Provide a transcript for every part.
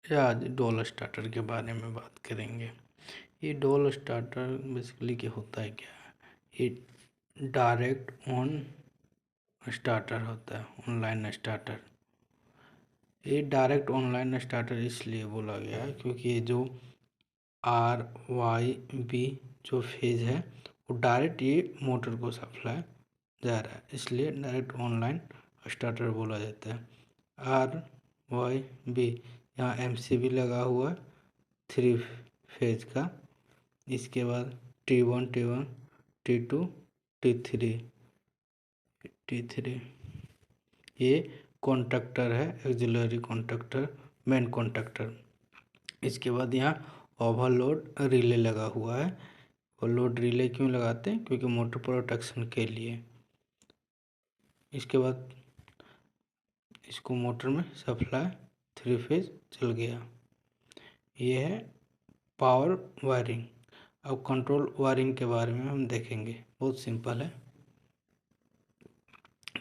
आज डोल स्टार्टर के बारे में बात करेंगे। ये डोल स्टार्टर बेसिकली क्या होता है, ये डायरेक्ट ऑन स्टार्टर होता है, ऑनलाइन स्टार्टर। ये डायरेक्ट ऑनलाइन स्टार्टर इसलिए बोला गया है क्योंकि ये जो RYB जो फेज है वो डायरेक्ट ये मोटर को सप्लाई जा रहा है, इसलिए डायरेक्ट ऑनलाइन स्टार्टर बोला जाता है। RYB यहाँ MCB लगा हुआ है 3 फेज का। इसके बाद T1 T2 T3 ये कॉन्टैक्टर है, एक्सिलरी कॉन्टैक्टर, मेन कॉन्टैक्टर। इसके बाद यहाँ ओवरलोड रिले लगा हुआ है। ओवरलोड रिले क्यों लगाते हैं? क्योंकि मोटर प्रोटेक्शन के लिए। इसके बाद इसको मोटर में सप्लाई 3 फेज चल गया। ये है पावर वायरिंग। अब कंट्रोल वायरिंग के बारे में हम देखेंगे, बहुत सिंपल है।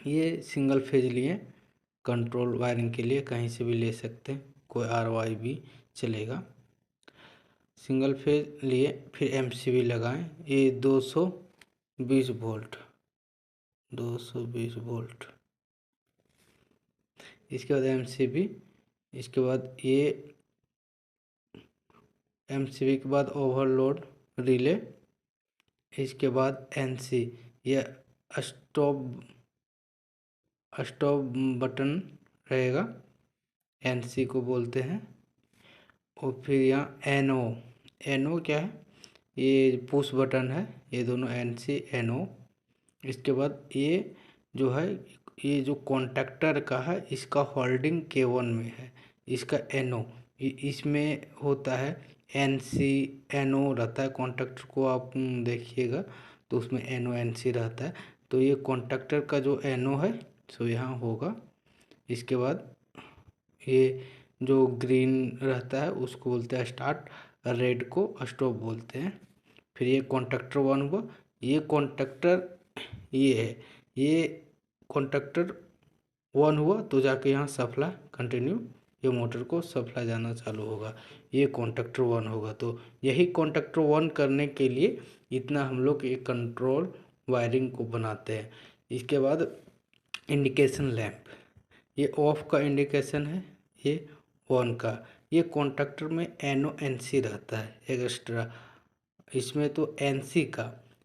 ये सिंगल फेज लिए कंट्रोल वायरिंग के लिए कहीं से भी ले सकते हैं, कोई RYB चलेगा। सिंगल फेज लिए फिर MCB लगाएं, ये 220 वोल्ट। इसके बाद MCB, इसके बाद ये MCB के बाद ओवरलोड रिले, इसके बाद NC, यह स्टॉप बटन रहेगा, NC को बोलते हैं। और फिर यहाँ NO क्या है? ये पुश बटन है, ये दोनों NC NO। इसके बाद ये जो है, ये जो कॉन्टैक्टर का है इसका होल्डिंग K1 में है, इसका NO इसमें होता है। NC NO रहता है, कॉन्टैक्टर को आप देखिएगा तो उसमें NO NC रहता है। तो ये कॉन्टैक्टर का जो NO है सो यहाँ होगा। इसके बाद ये जो ग्रीन रहता है उसको बोलते हैं स्टार्ट, रेड को स्टॉप बोलते हैं। फिर ये कॉन्टैक्टर 1 हुआ। ये कॉन्टैक्टर ये है, ये कॉन्टैक्टर 1 हुआ तो जाके यहाँ सप्लाई कंटिन्यू, ये मोटर को सप्लाई जाना चालू होगा। ये कॉन्टैक्टर 1 होगा। तो यही कॉन्टैक्टर 1 करने के लिए इतना हम लोग एक कंट्रोल वायरिंग को बनाते हैं। इसके बाद इंडिकेशन लैंप, ये ऑफ का इंडिकेशन है, ये ऑन का। ये कॉन्टैक्टर में NO NC रहता है एक्स्ट्रा, इसमें तो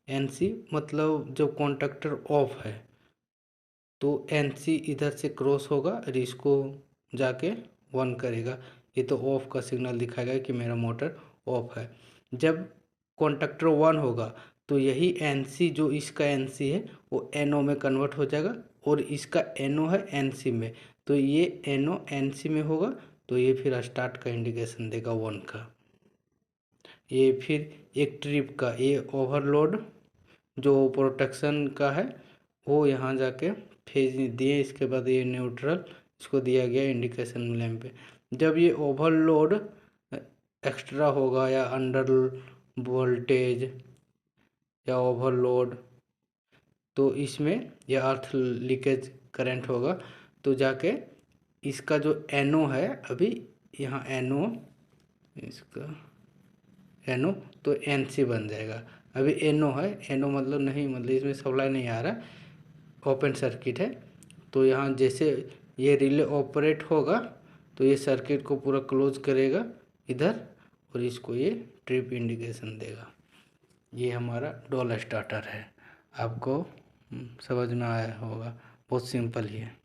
NC मतलब जब कॉन्टैक्टर ऑफ है तो NC इधर से क्रॉस होगा और इसको जाके 1 करेगा। ये तो ऑफ का सिग्नल दिखाएगा कि मेरा मोटर ऑफ है। जब कॉन्टैक्टर 1 होगा तो यही NC जो इसका NC है वो NO में कन्वर्ट हो जाएगा और इसका NO है NC में, तो ये NO NC में होगा तो ये फिर स्टार्ट का इंडिकेशन देगा 1 का। ये फिर एक ट्रिप का, ये ओवरलोड जो प्रोटेक्शन का है वो यहाँ जाके फेज दिए। इसके बाद ये न्यूट्रल, इसको दिया गया इंडिकेशन लैंप पे। जब ये ओवरलोड एक्स्ट्रा होगा या अंडर वोल्टेज या ओवरलोड तो इसमें यह अर्थ लीकेज करंट होगा तो जाके इसका जो NO है, अभी यहाँ NO, इसका NO तो NC बन जाएगा। अभी NO है, NO मतलब नहीं, मतलब इसमें सप्लाई नहीं आ रहा, ओपन सर्किट है। तो यहाँ जैसे ये रिले ऑपरेट होगा तो ये सर्किट को पूरा क्लोज करेगा इधर और इसको ये ट्रिप इंडिकेशन देगा। ये हमारा डोल स्टार्टर है। आपको समझ में आया होगा, बहुत सिंपल ही है।